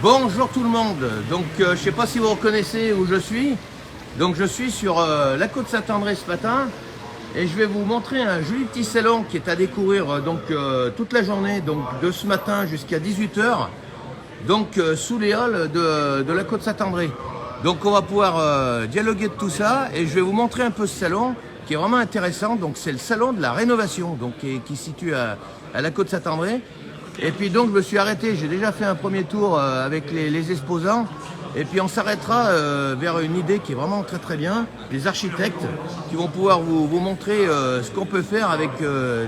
Bonjour tout le monde, donc je ne sais pas si vous reconnaissez où je suis. Donc je suis sur la côte Saint-André ce matin et je vais vous montrer un joli petit salon qui est à découvrir toute la journée, donc de ce matin jusqu'à 18 h, donc sous les halles de la côte Saint-André. Donc on va pouvoir dialoguer de tout ça et je vais vous montrer un peu ce salon qui est vraiment intéressant. Donc c'est le salon de la rénovation, donc qui se situe à la côte Saint-André. Et puis donc je me suis arrêté, j'ai déjà fait un premier tour avec les exposants. Et puis on s'arrêtera vers une idée qui est vraiment très très bien, des architectes qui vont pouvoir vous montrer ce qu'on peut faire avec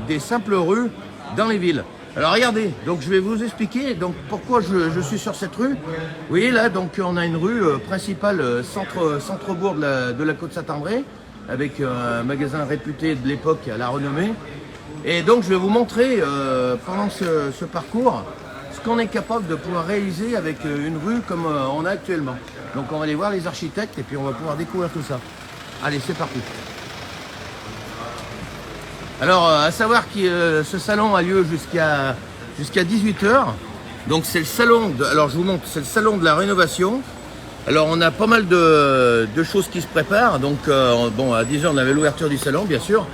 des simples rues dans les villes. Alors regardez, donc je vais vous expliquer donc pourquoi je suis sur cette rue. Vous voyez là, donc on a une rue principale centre-bourg de la côte Saint-André, avec un magasin réputé de l'époque à la renommée. Et donc je vais vous montrer pendant ce parcours ce qu'on est capable de pouvoir réaliser avec une rue comme on a actuellement. Donc on va aller voir les architectes et puis on va pouvoir découvrir tout ça. Allez, c'est parti. Alors à savoir que ce salon a lieu jusqu'à 18 h. Donc c'est le salon alors je vous montre, c'est le salon de la rénovation. Alors on a pas mal de choses qui se préparent. Donc bon, à 10 h on avait l'ouverture du salon bien sûr.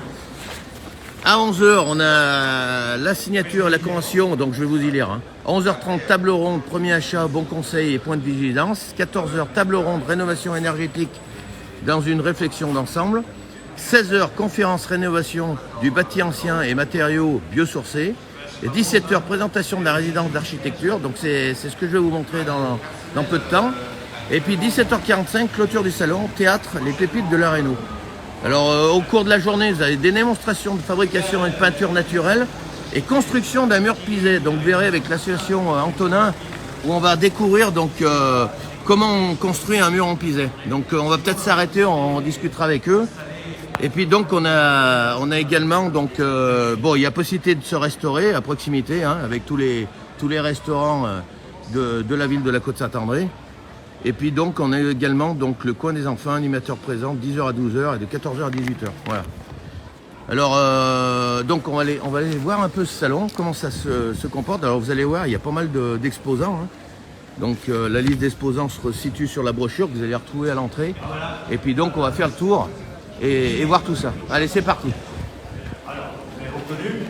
À 11 h, on a la signature et la convention, donc je vais vous y lire. 11 h 30, table ronde, premier achat, bon conseil et point de vigilance. 14 h, table ronde, rénovation énergétique dans une réflexion d'ensemble. 16 h, conférence rénovation du bâti ancien et matériaux biosourcés. Et 17 h, présentation de la résidence d'architecture. Donc c'est ce que je vais vous montrer dans peu de temps. Et puis 17 h 45, clôture du salon, théâtre, les pépites de la réno. Alors au cours de la journée, vous avez des démonstrations de fabrication et de peinture naturelle et construction d'un mur pisé. Donc vous verrez avec l'association Antonin où on va découvrir donc comment on construit un mur en pisé. Donc on va peut-être s'arrêter, on discutera avec eux. Et puis donc on a également donc bon, il y a possibilité de se restaurer à proximité avec tous les restaurants de la ville de la côte Saint-André. Et puis donc on a également donc le coin des enfants, animateur présent, 10 h à 12 h et de 14 h à 18 h. Voilà. Alors donc on va aller voir un peu ce salon, comment ça se comporte. Alors vous allez voir, il y a pas mal d'exposants. Donc la liste d'exposants se situe sur la brochure que vous allez retrouver à l'entrée. Et puis donc on va faire le tour et voir tout ça. Allez, c'est parti. Alors, vous avez reconnu,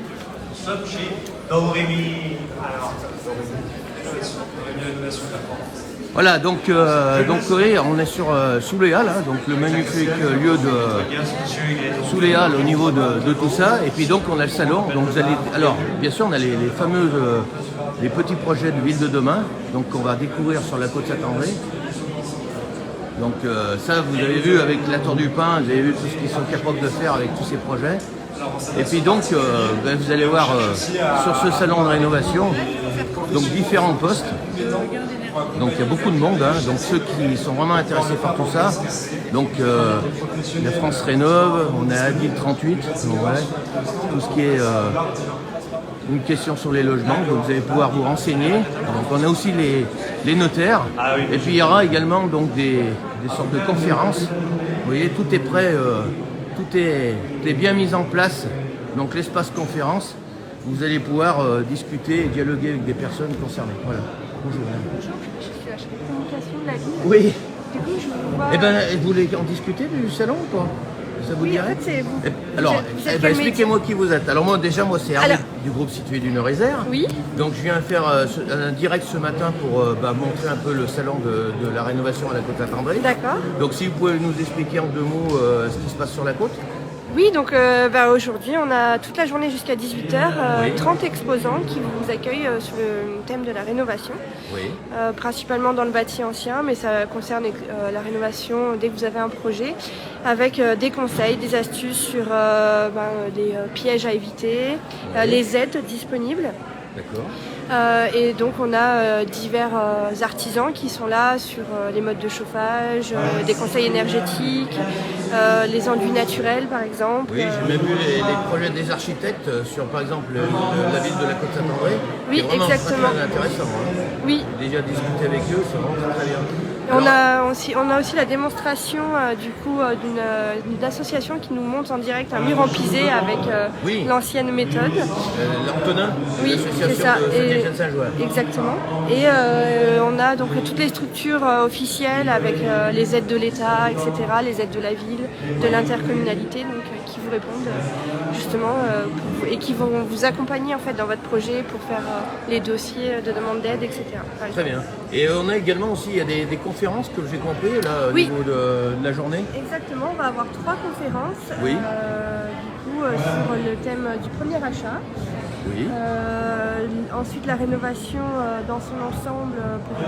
nous sommes chez Doremi. Alors, Doremi Rénovation de la France. Voilà, donc oui, on est sous les halles, donc le magnifique lieu sous les halles au niveau de tout ça. Et puis donc on a le salon. Donc vous allez, alors bien sûr on a les fameuses les petits projets de ville de demain. Donc on va découvrir sur la côte Saint-André. Donc ça vous avez vu avec la Tour du Pin, vous avez vu tout ce qu'ils sont capables de faire avec tous ces projets. Et puis donc vous allez voir sur ce salon de rénovation donc différents postes. Donc il y a beaucoup de monde, donc ceux qui sont vraiment intéressés par tout ça. Donc la France Rénove, on est à Ville 38, donc, ouais, tout ce qui est une question sur les logements, donc vous allez pouvoir vous renseigner. Donc on a aussi les notaires, et puis il y aura également donc des sortes de conférences. Vous voyez, tout est prêt, tout est bien mis en place. Donc l'espace conférence, vous allez pouvoir discuter et dialoguer avec des personnes concernées. Voilà. Bonjour. Je suis la chef de communication de la ville. Oui. Du coup, je vous vois... Eh bien, vous voulez en discuter du salon ou pas? Ça vous Oui, dirait? en fait, c'est vous. Alors, Vous êtes quel expliquez-moi qui vous êtes. Alors moi, c'est Arnaud du groupe Situé d'une Réserve. Oui. Donc je viens faire un direct ce matin pour montrer un peu le salon de la rénovation à la côte Saint-André. D'accord. Donc si vous pouvez nous expliquer en 2 mots ce qui se passe sur la côte. Oui, donc aujourd'hui, on a toute la journée jusqu'à 18 h, Oui. 30 exposants qui vous accueillent sur le thème de la rénovation. Oui. Principalement dans le bâti ancien, mais ça concerne la rénovation dès que vous avez un projet, avec des conseils, des astuces sur les pièges à éviter, Oui. les aides disponibles. D'accord. Et donc on a divers artisans qui sont là sur les modes de chauffage, des conseils énergétiques, les enduits naturels par exemple. Oui, j'ai même vu les projets des architectes sur par exemple la ville de la côte Saint-André. Oui, qui est vraiment exactement. très intéressant. Oui. J'ai déjà discuté avec eux, c'est vraiment très bien. On a aussi la démonstration d'une association qui nous montre en direct un mur en pisé avec Oui. l'ancienne méthode. L'Antonin, Oui, c'est ça. l'association de Saint-Joie. Exactement. Et on a donc toutes les structures officielles avec les aides de l'État, etc., les aides de la ville, de l'intercommunalité, donc qui vous répondent justement et qui vont vous accompagner en fait dans votre projet pour faire les dossiers de demande d'aide, etc. Très bien. Et on a également aussi, il y a des conférences que j'ai compris là au Oui. niveau de la journée. Exactement, on va avoir 3 conférences Oui. sur le thème du premier achat. Oui. Ensuite la rénovation dans son ensemble pour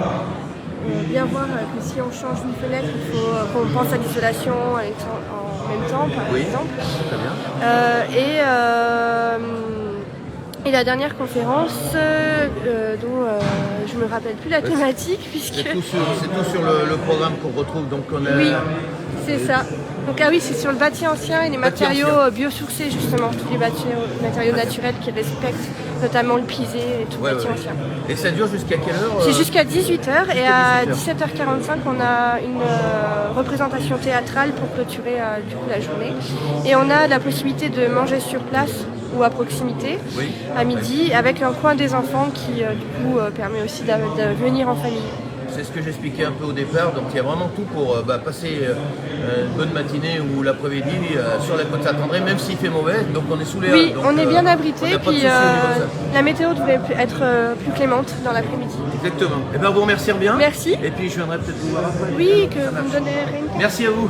bien voir que si on change une fenêtre, il faut qu'on pense à l'isolation en même temps, par exemple. Très bien. Et la dernière conférence, dont je me rappelle plus la thématique, puisque... C'est tout sur le programme qu'on retrouve. Donc on a... Oui, c'est ça. Donc c'est sur le bâti ancien et les matériaux biosourcés justement, tous les matériaux naturels qui respectent notamment le pisé et tout le bâti ancien. Et ça dure jusqu'à quelle heure C'est jusqu'à 18h et à 17h45 on a une représentation théâtrale pour clôturer la journée. Et on a la possibilité de manger sur place ou à proximité à midi avec un coin des enfants qui permet aussi de venir en famille. C'est ce que j'expliquais un peu au départ, donc il y a vraiment tout pour passer une bonne matinée ou l'après-midi sur la côte Saint-André, même s'il fait mauvais, donc on est sous les Oui, halles, donc, on est bien abrité, puis la la météo devrait être plus clémente dans l'après-midi. Exactement. Et bien vous remercier bien. Merci. Et puis je viendrai peut-être vous voir après. Oui, que vous me donnerez une. Merci à vous.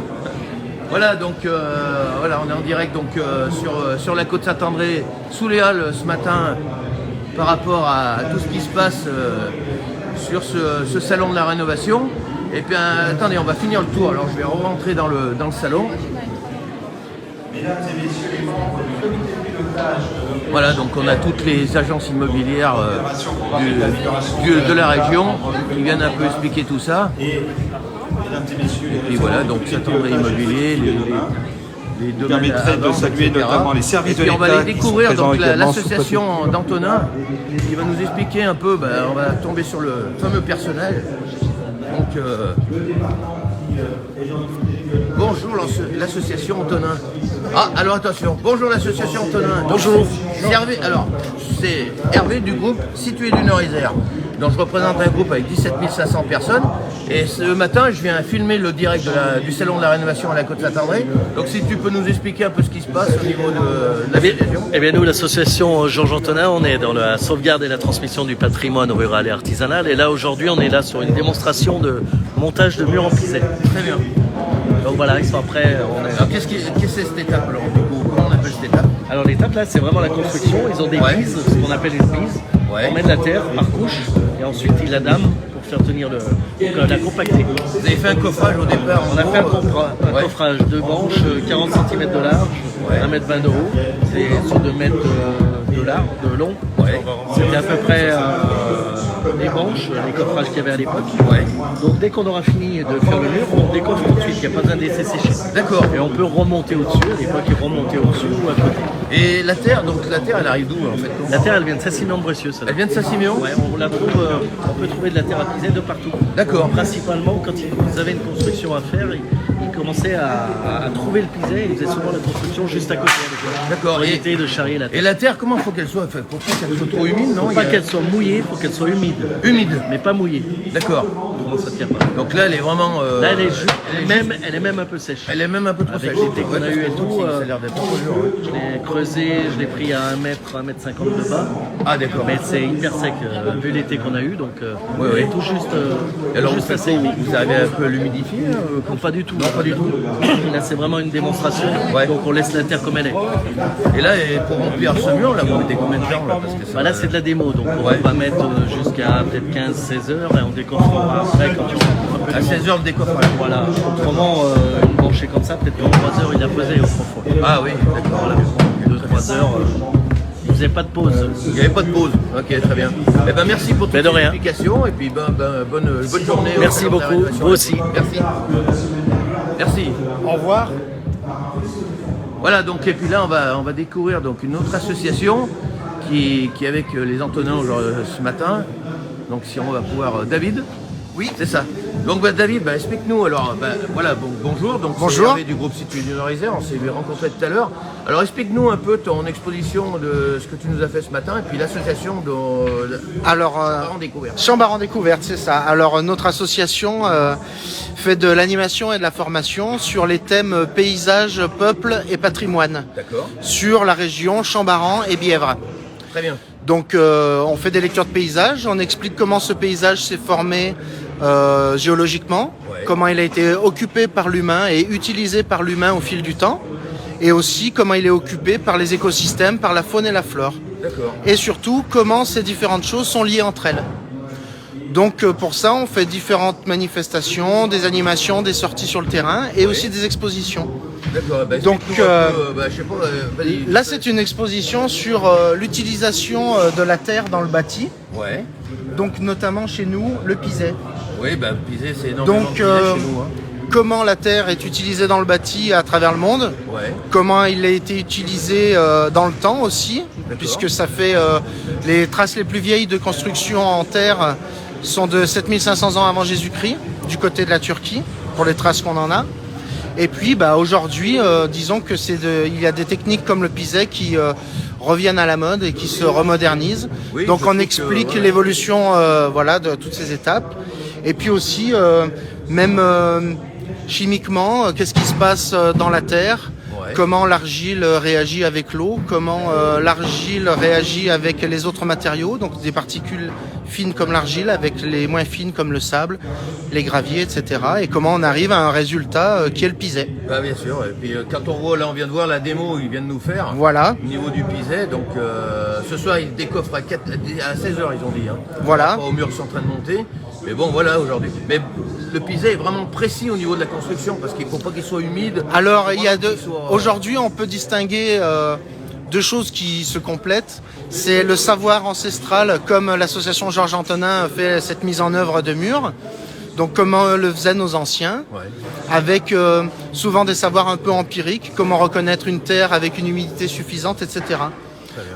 Voilà, donc on est en direct donc, sur la côte Saint-André, sous les halles ce matin, par rapport à tout ce qui se passe sur ce salon de la rénovation. Et puis attendez, on va finir le tour, alors je vais rentrer dans le salon. Voilà, donc on a toutes les agences immobilières de la région qui viennent un peu expliquer tout ça. Et puis voilà, donc Saint-André Immobilier, les domaines permettrait de saluer notamment les services de l'État. On va aller découvrir qui sont donc présents l'association d'Antonin qui va nous expliquer un peu, on va tomber sur le fameux personnel. Donc bonjour l'association Antonin. Ah alors attention, bonjour l'association Antonin. Bonjour. C'est Hervé du groupe Situé du Nord-Isère. Donc je représente un groupe avec 17 500 personnes et ce matin je viens filmer le direct du salon de la rénovation à la côte Saint-André. Donc si tu peux nous expliquer un peu ce qui se passe au niveau de l'association. Eh bien nous l'association Georges Antonin, on est dans la sauvegarde et la transmission du patrimoine rural et artisanal et là aujourd'hui on est là sur une démonstration de montage de murs en pisé. Très bien. Donc voilà, ils sont après. Alors qu'est-ce que c'est cette étape alors du coup? Comment on appelle cette étape? Alors l'étape là c'est vraiment la construction, ils ont des bises, ce qu'on appelle une bise. Ouais. On met de la terre par couche et ensuite ils la dament pour faire tenir la compacter. Vous avez fait un coffrage au départ? On a fait un coffrage de branches, 40 cm de large, 1,20 m de haut, c'est sur 2 mètres de long. Ouais. C'était à peu près les branches, les coffrages qu'il y avait à l'époque. Ouais. Donc dès qu'on aura fini de faire le mur, on décoffre tout de suite, il n'y a pas besoin de laisser sécher. D'accord. Et on peut remonter au-dessus, à l'époque ils remontaient au-dessus ou à côté. Et la terre, elle arrive d'où en fait? La terre elle vient de Saint-Siméon-de-Bressieux. Elle vient de Saint-Siméon? Ouais, on la trouve, on peut trouver de la terre à piser de partout. D'accord. Principalement quand ils avaient une construction à faire, ils commençaient à trouver le pisé et ils faisaient souvent la construction juste à côté. D'accord. Pour éviter de charrier la terre. Et la terre, comment faut qu'elle soit? Faut pas qu'elle soit trop humide, non? Faut pas qu'elle soit mouillée, faut qu'elle soit humide. Humide. Mais pas mouillée. D'accord. Sinon ça tient pas. Donc là, elle est vraiment. Là elle est même un peu sèche. Elle est même un peu trop Avec sèche. l'été qu'on a eu et tout, Ça a l'air d'être trop dur. Je l'ai creusé, je l'ai pris à 1 m, 1,50 m de bas. Ah d'accord. Mais c'est hyper sec vu l'été qu'on a eu, donc oui. tout juste, Et alors juste vous, assez humide. vous avez un peu l'humidifier Non, pas du tout. Non, pas du tout. Là, c'est vraiment une démonstration. Ouais. Donc, on laisse la terre comme elle est. Et là, pour remplir ce mur, là, vous mettez combien de temps là? Parce que ça... Bah, là, c'est de la démo. Donc, on va mettre jusqu'à peut-être 15-16 heures et on décoffrera après quand tu veux. À 16 heures de décoffrage. Voilà. Autrement, une branchée comme ça, peut-être qu'en 3 heures, il a posé au profond. Ah oui, d'accord. Voilà. 2-3 heures. Il ne faisait pas de pause. Il n'y avait pas de pause. Ok, très bien. Eh ben, merci pour toutes de les rien. explications et puis bonne journée. Merci au Salon de la beaucoup. Rénovation. Vous aussi. Merci. Merci. Au revoir. Voilà, donc, et puis là, on va découvrir donc, une autre association qui est avec les Antonins ce matin. Donc, si on va pouvoir... David? Oui. C'est ça. Donc David, explique-nous alors, voilà, bonjour, donc Bonjour. c'est Hervé du groupe Situé du Nord-Isère, on s'est rencontré tout à l'heure. Alors explique-nous un peu ton exposition de ce que tu nous as fait ce matin et puis l'association de Alors, Chambaran Découverte. Chambaran Découverte, c'est ça. Alors, notre association fait de l'animation et de la formation sur les thèmes paysage, peuple et patrimoine, D'accord, sur la région Chambaran et Bièvre. très bien. Donc, on fait des lectures de paysages, on explique comment ce paysage s'est formé géologiquement, Ouais. comment il a été occupé par l'humain et utilisé par l'humain au fil du temps, et aussi comment il est occupé par les écosystèmes, par la faune et la flore. D'accord. Et surtout comment ces différentes choses sont liées entre elles. Donc pour ça, on fait différentes manifestations, des animations, des sorties sur le terrain et aussi des expositions. D'accord. Donc, explique-nous un peu, je sais pas, vas-y. Là, c'est une exposition sur l'utilisation de la terre dans le bâti, Ouais. donc notamment chez nous, le Piset. Oui, Pisé, c'est énormément Donc de Pisé chez nous. Hein. comment la terre est utilisée dans le bâti à travers le monde, Ouais. comment il a été utilisé dans le temps aussi, D'accord. puisque ça fait les traces les plus vieilles de construction en terre sont de 7500 ans avant Jésus-Christ, du côté de la Turquie, pour les traces qu'on en a. Et puis aujourd'hui, disons que il y a des techniques comme le Piset qui reviennent à la mode et qui se remodernisent. Oui, Donc je on trouve explique que, ouais. l'évolution de toutes ces étapes. Et puis aussi, même chimiquement, qu'est-ce qui se passe dans la terre, Ouais. comment l'argile réagit avec l'eau, comment l'argile réagit avec les autres matériaux, donc des particules fines comme l'argile avec les moins fines comme le sable, les graviers, etc. Et comment on arrive à un résultat qui est le Piset. Bien sûr. Et puis quand on voit, là, on vient de voir la démo, ils viennent nous faire. Voilà. Au niveau du Piset, donc ce soir ils décoffrent à 16h, ils ont dit. Hein. Voilà. Pas aux murs qui sont en train de monter. Mais bon, voilà, aujourd'hui. Mais le Piset est vraiment précis au niveau de la construction parce qu'il ne faut pas qu'il soit humide. Alors, il y a Qu'il soit- aujourd'hui, on peut distinguer deux choses qui se complètent. C'est le savoir ancestral, comme l'association Georges Antonin fait cette mise en œuvre de murs. Donc, comment le faisaient nos anciens, Ouais. avec souvent des savoirs un peu empiriques, comment reconnaître une terre avec une humidité suffisante, etc.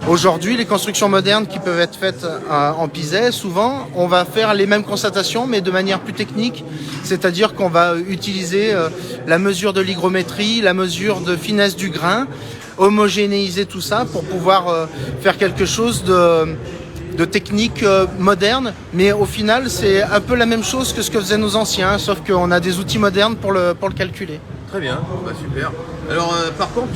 Aujourd'hui, les constructions modernes qui peuvent être faites en Piset, souvent, on va faire les mêmes constatations, mais de manière plus technique. C'est-à-dire qu'on va utiliser la mesure de l'hygrométrie, la mesure de finesse du grain, homogénéiser tout ça pour pouvoir faire quelque chose de technique moderne. Mais au final, c'est un peu la même chose que ce que faisaient nos anciens, sauf qu'on a des outils modernes pour le calculer. Très bien, super. Alors, par contre,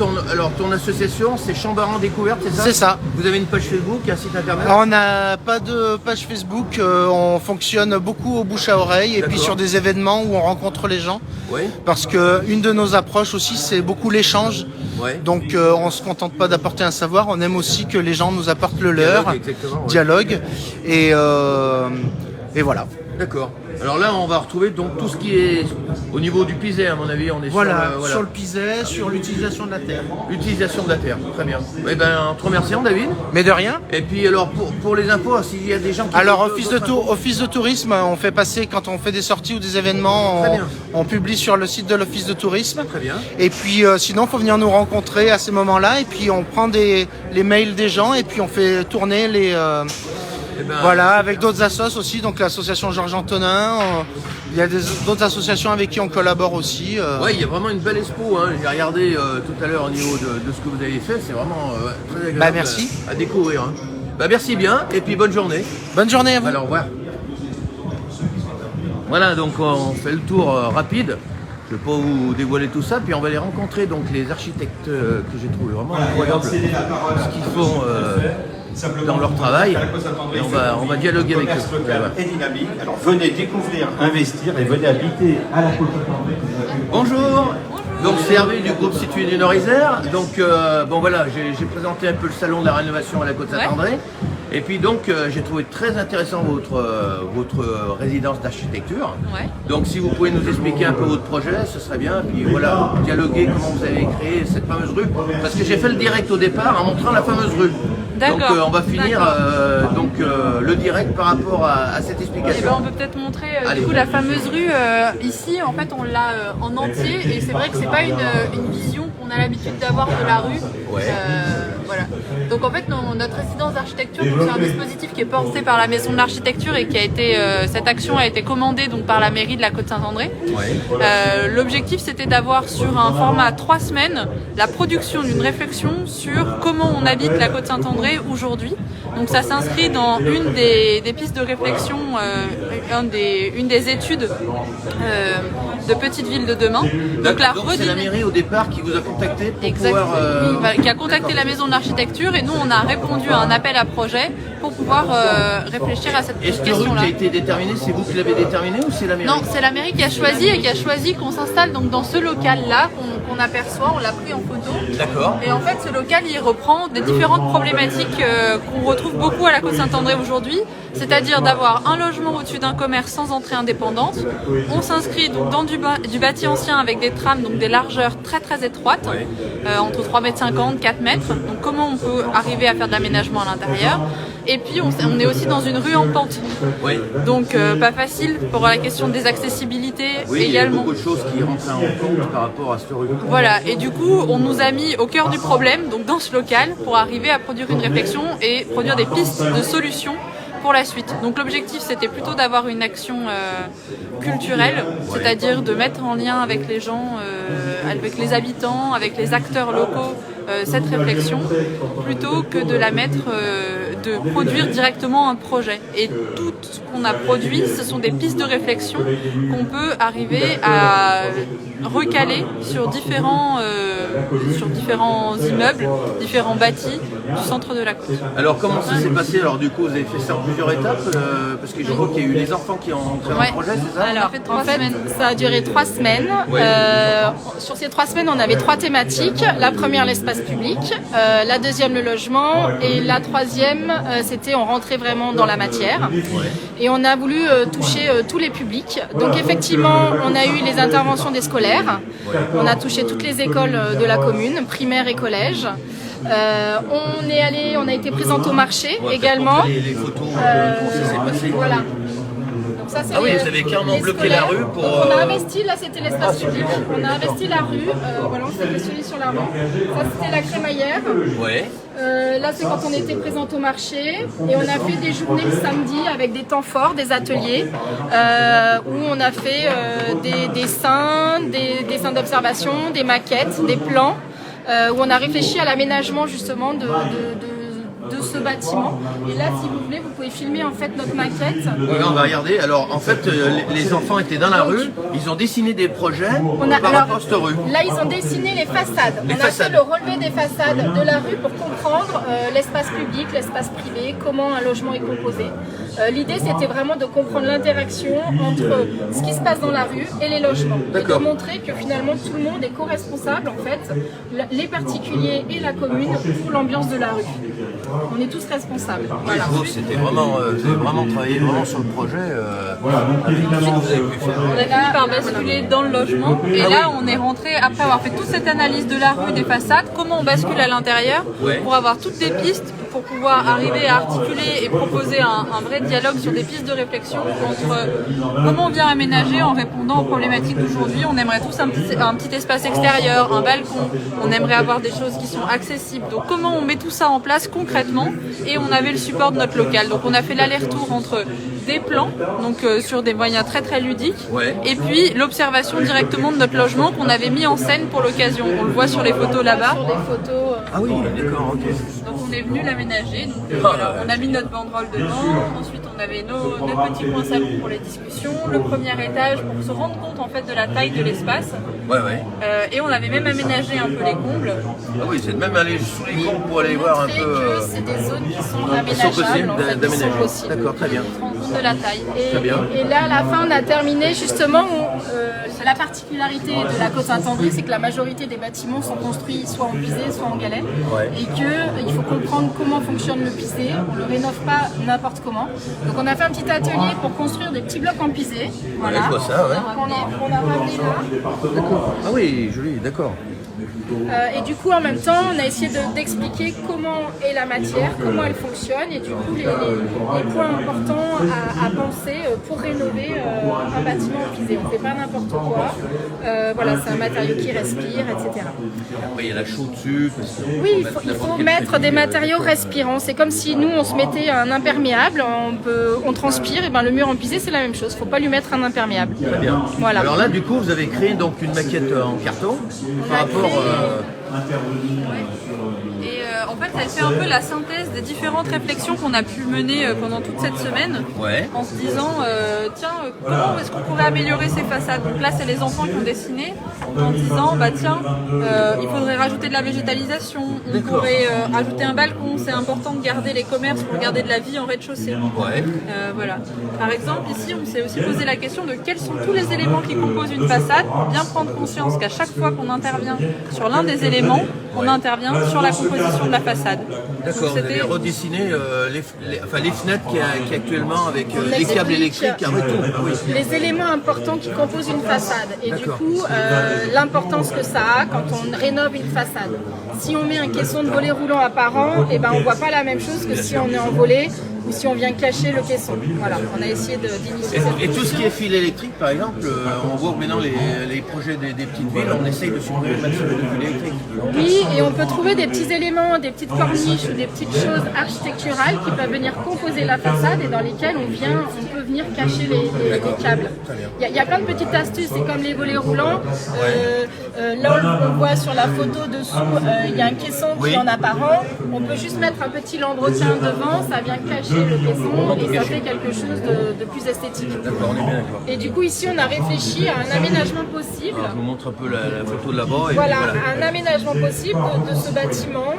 ton association, c'est Chambaran Découverte, c'est ça? C'est ça. Vous avez une page Facebook, un site internet? Alors, on n'a pas de page Facebook, on fonctionne beaucoup au bouche à oreille et puis D'accord. sur des événements où on rencontre les gens. Oui. Parce que une de nos approches aussi, c'est beaucoup l'échange. Ouais. Donc on se contente pas d'apporter un savoir, on aime aussi que les gens nous apportent le leur, Dialogue, exactement, ouais. dialogue. Et voilà. D'accord. Alors là, on va retrouver donc tout ce qui est au niveau du Piset, à mon avis. On est Sur le Piset, sur l'utilisation de la terre. l'utilisation de la terre. Très bien. Eh ben, en te remerciant, David. Mais de rien. Et puis, alors, pour les infos, s'il y a des gens qui... Alors, veulent office de tourisme, on fait passer, quand on fait des sorties ou des événements, Très bien. on publie sur le site de l'office de tourisme. Très bien. Et puis, sinon, il faut venir nous rencontrer à ces moments-là. Et puis, on prend les mails des gens et puis on fait tourner les... Eh ben, Voilà, avec d'autres assos aussi, donc l'association Georges Antonin, il y a d'autres associations avec qui on collabore aussi. Ouais, il y a vraiment une belle expo. Hein. J'ai regardé tout à l'heure au niveau de ce que vous avez fait. C'est vraiment très agréable merci. à découvrir. Hein. Merci bien et puis bonne journée. Bonne journée à vous. Alors, au revoir. Voilà, donc on fait le tour rapide. Je ne vais pas vous dévoiler tout ça, puis on va aller rencontrer donc les architectes que j'ai trouvé vraiment incroyables, ce qu'ils font dans leur travail, et on va dialoguer avec eux. Voilà. Et dynamique. Alors venez découvrir, investir et venez habiter à la côte d'André. Bonjour. Donc c'est Hervé du groupe Situé du Nord-Isère. Donc bon voilà, j'ai présenté un peu le salon de la rénovation à la Côte-Saint-André. Et puis donc j'ai trouvé très intéressant votre résidence d'architecture. Ouais. Donc si vous pouvez nous expliquer un peu votre projet, ce serait bien. Puis voilà, dialoguer comment vous avez créé cette fameuse rue. Parce que j'ai fait le direct au départ en montrant la fameuse rue. Donc D'accord. on va finir le direct par rapport à cette Eh explication. ben, on peut peut-être montrer Allez. du coup la fameuse rue ici. En fait, on l'a en entier et c'est vrai que c'est pas une vision qu'on a l'habitude d'avoir de la rue. Ouais. Voilà. Donc en fait, notre résidence d'architecture, c'est un dispositif qui est porté par la Maison de l'Architecture et qui a été, cette action a été commandée donc par la mairie de la Côte-Saint-André. Ouais. L'objectif, c'était d'avoir sur un format 3 semaines la production d'une réflexion sur comment on habite la Côte-Saint-André aujourd'hui. Donc ça s'inscrit dans une des pistes de réflexion, une des études de Petite Ville de demain. Donc c'est la mairie au départ qui vous a contacté pour pouvoir... qui a contacté la Maison de l'Architecture et nous on a répondu à un appel à projet pour pouvoir réfléchir à cette question-là. Et cette rue qui a été déterminée, c'est vous qui l'avez déterminée ou c'est la mairie? Non, c'est la mairie qui a choisi et qui a choisi qu'on s'installe donc dans ce local-là qu'on aperçoit, on l'a pris en photo. D'accord. Et en fait ce local il reprend des différentes problématiques qu'on retrouve beaucoup à la Côte-Saint-André aujourd'hui, c'est-à-dire d'avoir un logement au-dessus d'un commerce sans entrée indépendante. On s'inscrit donc dans du bâti ancien avec des trames, donc des largeurs très très étroites, entre 3,50 m, 4 mètres. Donc comment on peut arriver à faire de l'aménagement à l'intérieur. Et puis on est aussi dans une rue en pente. Oui. Donc pas facile pour la question des accessibilités oui, également. Il y a beaucoup de choses qui rentrent en compte par rapport à cette rue. Voilà, et du coup on nous a mis au cœur du problème, donc dans ce local, pour arriver à produire une réflexion et produire des pistes de solutions pour la suite. Donc l'objectif c'était plutôt d'avoir une action culturelle, c'est-à-dire de mettre en lien avec les gens, avec les habitants, avec les acteurs locaux cette réflexion, plutôt que de la mettre, de produire directement un projet. Et tout ce qu'on a produit, ce sont des pistes de réflexion qu'on peut arriver à recaler sur différents immeubles, différents bâtis du centre de la côte. Alors comment ça s'est passé? Alors du coup vous avez fait ça en plusieurs étapes parce que je crois qu'il y a eu les enfants qui ont créé un projet, c'est ça? Alors en fait ça a duré 3 semaines. Sur ces 3 semaines on avait 3 thématiques. La première l'espace public, la deuxième le logement et la troisième c'était on rentrait vraiment dans la matière. Et on a voulu toucher tous les publics. Donc effectivement on a eu les interventions des scolaires. On a touché toutes les écoles de la commune, primaire et collège. On a été présente au marché également. Les photos, comment ça s'est passé? Voilà. Donc ça, c'est vous avez carrément bloqué la rue pour... Donc on a investi, là c'était l'espace public, on a investi la rue, voilà, on s'est positionné sur l'avant. Ça c'était la crémaillère. Ouais. Là c'est quand on était présente au marché et on a fait des journées le samedi avec des temps forts, des ateliers où on a fait des dessins d'observation, des maquettes, des plans. Où on a réfléchi à l'aménagement justement de ce bâtiment. Et là, si vous voulez, vous pouvez filmer en fait notre maquette. Oui, on va regarder. Alors, en fait, les enfants étaient dans la rue, ils ont dessiné des projets par rapport à cette rue. Là, ils ont dessiné les façades. On a fait le relevé des façades de la rue pour comprendre l'espace public, l'espace privé, comment un logement est composé. L'idée, c'était vraiment de comprendre l'interaction entre ce qui se passe dans la rue et les logements. Et de montrer que finalement, tout le monde est co-responsable, en fait, les particuliers et la commune, pour l'ambiance de la rue. On est tous responsables. Voilà. C'était vraiment, vous avez vraiment travaillé vraiment sur le projet. On a fini par basculer dans le logement et là on est rentré, après avoir fait toute cette analyse de la rue, des façades, comment on bascule à l'intérieur pour avoir toutes les pistes pour pouvoir arriver à articuler et proposer un vrai dialogue sur des pistes de réflexion entre comment on vient aménager en répondant aux problématiques d'aujourd'hui. On aimerait tous un petit espace extérieur, un balcon, on aimerait avoir des choses qui sont accessibles. Donc comment on met tout ça en place concrètement, et on avait le support de notre local. Donc on a fait l'aller-retour entre des plans, donc sur des moyens très très ludiques, et puis l'observation directement de notre logement qu'on avait mis en scène pour l'occasion. On le voit sur les photos là-bas. Ah oui, d'accord, ok. Donc on est venu l'aménager, donc voilà, on a mis notre banderole dedans, ensuite on avait notre petit coin salon pour les discussions, le premier étage pour se rendre compte en fait de la taille de l'espace. Et on avait même aménagé un peu les combles. Ah oui, c'est même aller sous les combles pour aller voir un peu... que c'est des zones qui sont aménageables, en fait, qui sont possibles. D'accord, très bien. On se rend compte de la taille. Très bien. Et là, à la fin, on a terminé justement... la particularité de la Côte-Saint-André, c'est que la majorité des bâtiments sont construits soit en pisé, soit en galets. Et qu'il faut comprendre comment fonctionne le pisé. On ne le rénove pas n'importe comment. Donc on a fait un petit atelier pour construire des petits blocs en pisé. Voilà. Je vois ça, On a ramené là. D'accord. Ah oui, joli, d'accord. Et du coup, en même temps, on a essayé d'expliquer comment est la matière, comment elle fonctionne, et du coup, les points importants à penser pour rénover un bâtiment en pisé. On ne fait pas n'importe quoi. Voilà, c'est un matériau qui respire, etc. Il y a la chaux dessus. Oui, il faut mettre des matériaux respirants. C'est comme si nous, on se mettait un imperméable, on transpire, et ben le mur en pisé, c'est la même chose. Il ne faut pas lui mettre un imperméable. Très bien. Voilà. Alors là, du coup, vous avez créé donc une maquette en carton par rapport. Et en fait, elle fait un peu la synthèse des différentes réflexions qu'on a pu mener pendant toute cette semaine, en se disant tiens, comment est-ce qu'on pourrait améliorer ces façades. Donc là, c'est les enfants qui ont dessiné en disant bah tiens, il faudrait rajouter de la végétalisation, on pourrait rajouter un balcon. C'est important de garder les commerces pour garder de la vie en rez-de-chaussée. Voilà. Par exemple, ici, on s'est aussi posé la question de quels sont tous les éléments qui composent une façade, pour bien prendre conscience qu'à chaque fois qu'on intervient sur l'un des éléments, on intervient sur la composition de la façade. D'accord, vous avez redessiné les fenêtres qui est actuellement avec les câbles électriques, les éléments importants qui composent une façade. Et du coup, l'importance que ça a quand on rénove une façade. Si on met un caisson de volet roulant apparent, et ben on ne voit pas la même chose que si on est en volet ou si on vient cacher le caisson. Voilà, on a essayé d'initier cette Et tout ce qui est fil électrique, par exemple, on voit que maintenant les projets des petites villes, on essaye de supprimer le maximum de fil électrique. Oui, et on peut trouver des petits éléments, des petites corniches ou des petites choses architecturales qui peuvent venir composer la façade et dans lesquelles on peut venir cacher les câbles. Il y a plein de petites astuces, c'est comme les volets roulants. Là, on voit sur la photo dessous, il y a un caisson qui est en apparent. On peut juste mettre un petit lambrequin devant, ça vient cacher le caisson et ça fait quelque chose de plus esthétique. D'accord, on est bien d'accord. Et du coup, ici, on a réfléchi à un aménagement possible. Alors, je vous montre un peu la photo de là-bas. Voilà, un aménagement possible de ce bâtiment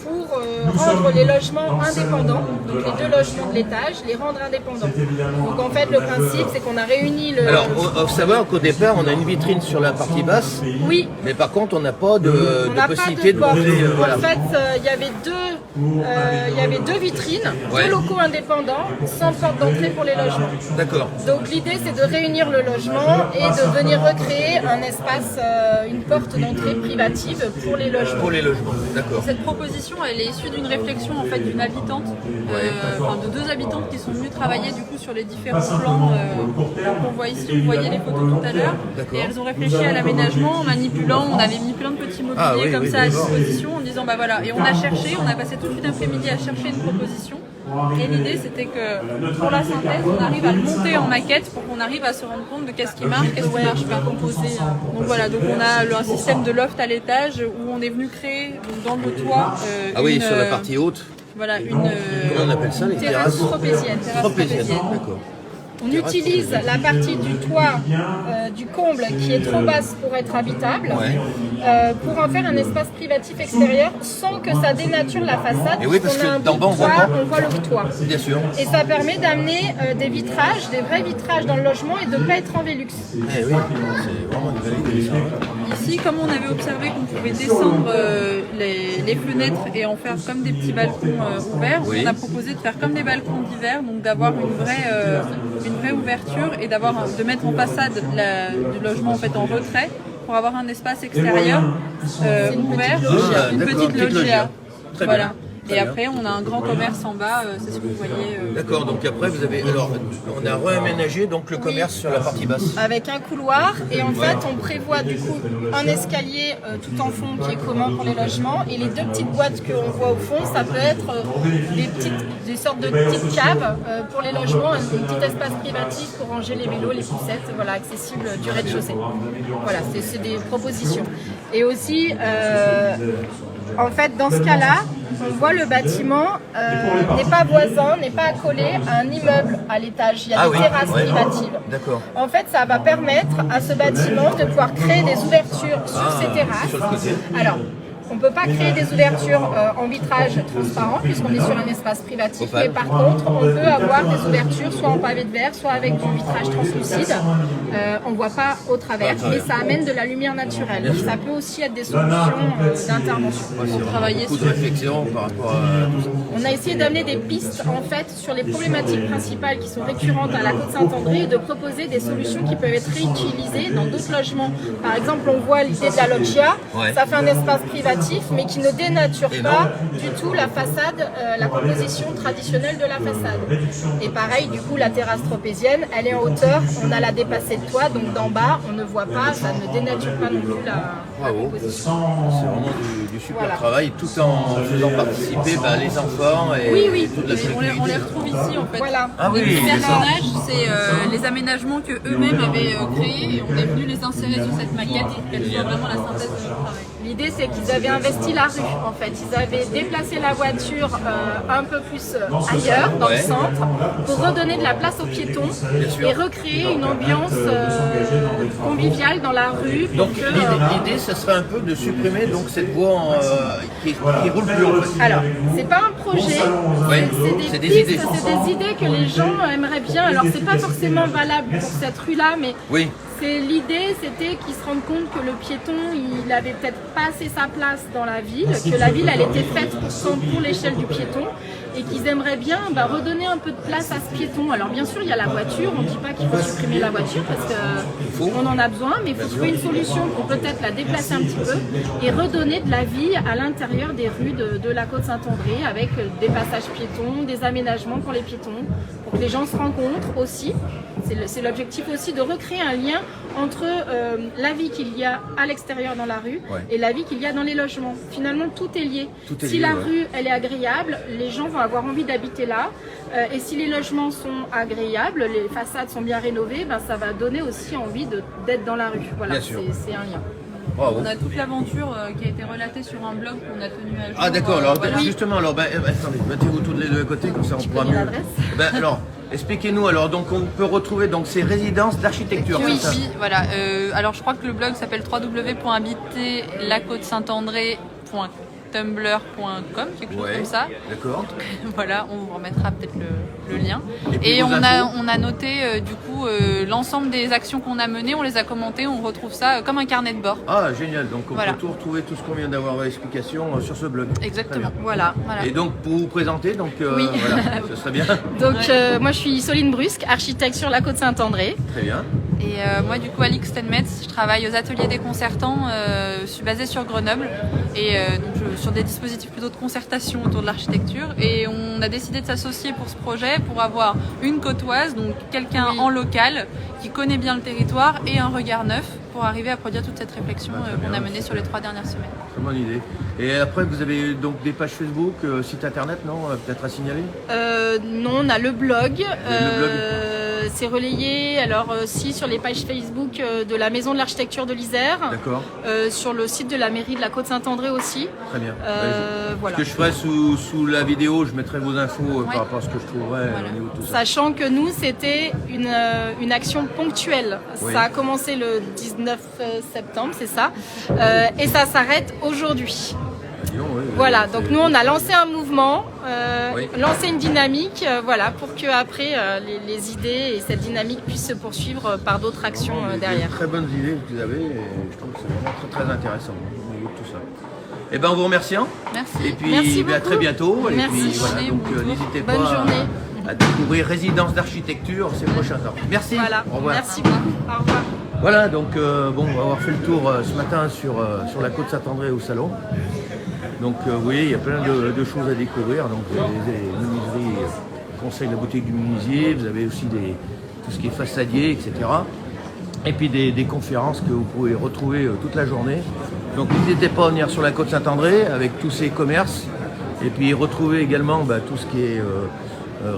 pour rendre les logements indépendants, donc les 2 logements de l'étage, les rendre indépendants. Donc en fait, le principe, c'est qu'on a réuni le... Alors, il faut savoir qu'au départ, on a une vitrine sur la partie basse. Oui. Mais par contre, on n'a pas de possibilité de porte. monter. En fait, il y avait deux vitrines, 2 locaux indépendants, sans porte d'entrée pour les logements. D'accord. Donc l'idée, c'est de réunir le logement et de venir recréer un espace, une porte d'entrée privative pour les logements. Pour les logements, d'accord. Cette proposition, elle est issue d'une réflexion en fait d'une habitante, de 2 habitantes qui sont venues travailler du coup sur les différents plans qu'on voit ici. Vous voyez les photos tout à l'heure. Et elles ont réfléchi à l'aménagement en manipulant. On avait mis plein de petits mobiliers comme ça à disposition en disant bah voilà. Et on a cherché, on a passé toute une après-midi à chercher une proposition. Et l'idée c'était que pour la synthèse, on arrive à le monter en maquette pour qu'on arrive à se rendre compte de qu'est-ce qui marche, qu'est-ce qui marche pas. Composer. Donc voilà, donc on a un système de loft à l'étage où on est venu créer donc, dans le toit. Sur la partie haute. Voilà, comment on appelle ça, les terrasse tropézienne. D'accord. On utilise la partie du toit du comble qui est trop basse pour être habitable pour en faire un espace privatif extérieur sans que ça dénature la façade. Et oui, parce que d'en bas, on voit le toit. Bien sûr. Et ça permet d'amener des vitrages, des vrais vitrages dans le logement et de ne pas être en Velux. Eh oui, c'est vraiment une belle idée ça. Ici, comme on avait observé qu'on pouvait descendre les fenêtres et en faire comme des petits balcons ouverts, on a proposé de faire comme des balcons d'hiver, donc d'avoir une vraie ouverture et de mettre en façade du logement en fait en retrait pour avoir un espace extérieur ouvert, une petite loggia. Voilà. Et après, on a un grand commerce en bas, c'est ce que vous voyez. D'accord, donc après, on a réaménagé donc le commerce sur la partie basse. Avec un couloir, et en fait, on prévoit du coup un escalier tout en fond qui est commun pour les logements, et les 2 petites boîtes qu'on voit au fond, ça peut être des sortes de petites caves pour les logements, un petit espace privatif pour ranger les vélos, les poussettes, voilà, accessible du rez-de-chaussée. Voilà, c'est des propositions. Et aussi, en fait, dans ce cas-là, on voit le bâtiment n'est pas voisin, n'est pas accolé à un immeuble à l'étage. Il y a des terrasses privatives. D'accord. En fait, ça va permettre à ce bâtiment de pouvoir créer des ouvertures sur ces terrasses. Sur le côté. Alors, On ne peut pas créer des ouvertures en vitrage transparent puisqu'on est sur un espace privatif, mais par contre on peut avoir des ouvertures soit en pavé de verre, soit avec du vitrage translucide. On ne voit pas au travers, mais ça amène de la lumière naturelle. Donc, ça peut aussi être des solutions d'intervention. Travailler beaucoup de réflexion par rapport à tout ça. On a essayé d'amener des pistes en fait sur les problématiques principales qui sont récurrentes à la Côte-Saint-André et de proposer des solutions qui peuvent être réutilisées dans d'autres logements. Par exemple, on voit l'idée de la loggia, ça fait un espace privatif mais qui ne dénature pas du tout la façade, la composition traditionnelle de la façade. Et pareil, du coup, la terrasse tropézienne, elle est en hauteur, on a la dépassée de toit, donc d'en bas, on ne voit pas, ça ne dénature pas non plus la composition. C'est vraiment du super travail, tout en faisant participer les enfants et toute la collectivité. On les retrouve ici en fait. Voilà. Ah oui, les personnages, c'est les aménagements que eux-mêmes avaient créés et on est venu les insérer sur cette maquette et qu'elle soit vraiment la synthèse de leur travail. L'idée c'est qu'ils avaient investi la rue en fait, ils avaient déplacé la voiture un peu plus ailleurs, dans le centre, pour redonner de la place aux piétons et recréer une ambiance conviviale dans la rue. Donc l'idée ce serait un peu de supprimer donc, cette voie qui roule plus en fait. Alors, c'est pas un projet, c'est des pistes, c'est des idées que les gens aimeraient bien. Alors c'est pas forcément valable pour cette rue-là, mais l'idée c'était qu'ils se rendent compte que le piéton il avait peut-être pas assez sa place dans la ville, que la ville elle était faite pour l'échelle du piéton et qu'ils aimeraient bien redonner un peu de place à ce piéton. Alors bien sûr il y a la voiture, on ne dit pas qu'il faut supprimer la voiture parce qu'on en a besoin, mais il faut trouver une solution pour peut-être la déplacer un petit peu et redonner de la vie à l'intérieur des rues de la Côte-Saint-André avec des passages piétons, des aménagements pour les piétons, pour que les gens se rencontrent aussi. C'est l'objectif aussi de recréer un lien entre la vie qu'il y a à l'extérieur dans la rue et la vie qu'il y a dans les logements. Finalement, tout est lié. Si la rue elle est agréable, les gens vont avoir envie d'habiter là. Et si les logements sont agréables, les façades sont bien rénovées, ça va donner aussi envie d'être dans la rue. Voilà, c'est un lien. Bravo. On a toute l'aventure qui a été relatée sur un blog qu'on a tenu à jour. Ah d'accord, alors justement, attendez, mettez-vous tous les deux à côté, comme ça on pourra mieux. Alors, expliquez-nous, alors donc on peut retrouver donc ces résidences d'architecture. Oui, voilà. Alors je crois que le blog s'appelle www.habiterlacote-saint-andré.tumblr.com, quelque chose comme ça. D'accord. Voilà, on vous remettra peut-être le lien. Et on a noté du coup l'ensemble des actions qu'on a menées, on les a commentées, on retrouve ça comme un carnet de bord. Ah génial, donc on peut tout retrouver, tout ce qu'on vient d'avoir l'explication sur ce blog. Exactement, voilà. Et donc pour vous présenter, donc ce serait bien. Donc moi je suis Soline Brusque, architecte sur la Côte-Saint-André. Très bien. Et moi du coup Alix Stenmetz, je travaille aux ateliers déconcertants, je suis basée sur Grenoble et donc sur des dispositifs plutôt de concertation autour de l'architecture et on a décidé de s'associer pour ce projet pour avoir une côtoise, donc quelqu'un en local qui connaît bien le territoire et un regard neuf pour arriver à produire toute cette réflexion qu'on a menée sur les 3 dernières semaines. Très bonne idée. Et après vous avez donc des pages Facebook, site internet, non, peut-être à signaler? Non, on a le blog. C'est relayé si sur les pages Facebook de la Maison de l'Architecture de l'Isère. D'accord. Sur le site de la mairie de la Côte-Saint-André aussi. Très bien. Voilà. Ce que je ferai sous la vidéo, je mettrai vos infos par rapport à ce que je trouverai au niveau de tout ça. Sachant que nous, c'était une action ponctuelle. Ça a commencé le 19 septembre, c'est ça. Et ça s'arrête aujourd'hui. Voilà, donc nous on a lancé un mouvement, lancé une dynamique, pour que après les idées et cette dynamique puissent se poursuivre par d'autres actions derrière. Très bonnes idées que vous avez, et je trouve que c'est vraiment très très intéressant au niveau de tout ça. Et ben on vous remercie. Merci. Et puis à très bientôt. Merci. Et puis voilà, donc n'hésitez pas à découvrir Résidence d'architecture ces prochains temps. Merci. Voilà. Au revoir. Merci beaucoup. Au revoir. Voilà, donc on va avoir fait le tour ce matin sur la Côte-Saint-André au salon. Donc vous voyez, il y a plein de choses à découvrir. Donc vous avez les menuiseries, conseil de la boutique du menuisier, vous avez aussi tout ce qui est façadier, etc. Et puis des conférences que vous pouvez retrouver toute la journée. Donc n'hésitez pas à venir sur la Côte-Saint-André avec tous ces commerces. Et puis retrouver également tout ce qui est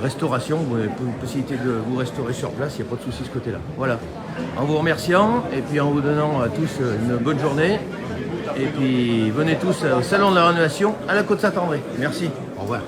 restauration. Vous avez une possibilité de vous restaurer sur place, il n'y a pas de souci de ce côté-là. Voilà. En vous remerciant et puis en vous donnant à tous une bonne journée. Et puis venez tous au Salon de la Rénovation à la Côte-Saint-André. Merci. Au revoir.